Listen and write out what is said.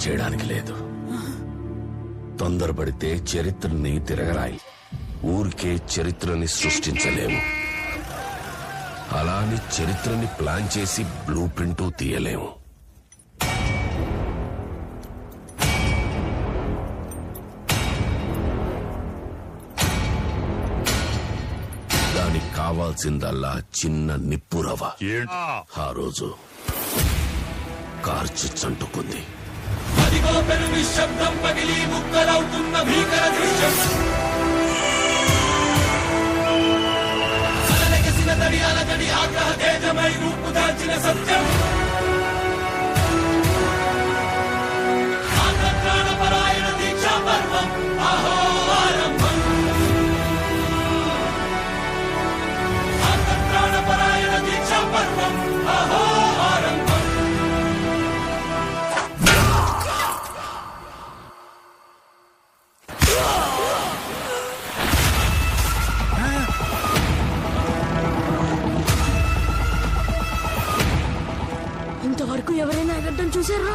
చేయడానికి లేదు. తొందరపడితే చరిత్రని తిరగరాయి. ఊరికే చరిత్రని సృష్టించలేము. అలాని చరిత్రని ప్లాన్ చేసి బ్లూ ప్రింట్ తీయలేము. దానికి కావాల్సిందల్లా చిన్న నిప్పురవ. ఆ రోజు కార్చి చంటుకుంది. అదిగో పెను నిశ్శబ్దం పగిలి ముక్కలవుతున్న భీకర దృశ్యం. అలలెగసిన తడి అలజడి ఆగ్రహ తేజమై రూపు దాల్చిన సత్యం. ఆంధ్రప్రాణపరాయణ దీక్షా పర్వం ఆహో ఆరంభం. ఆంధ్రప్రాణపరాయణ దీక్షా పర్వం ఆహో ఆరంభం. ఇంతవరకు ఎవరైనా గడ్డం చూసారా?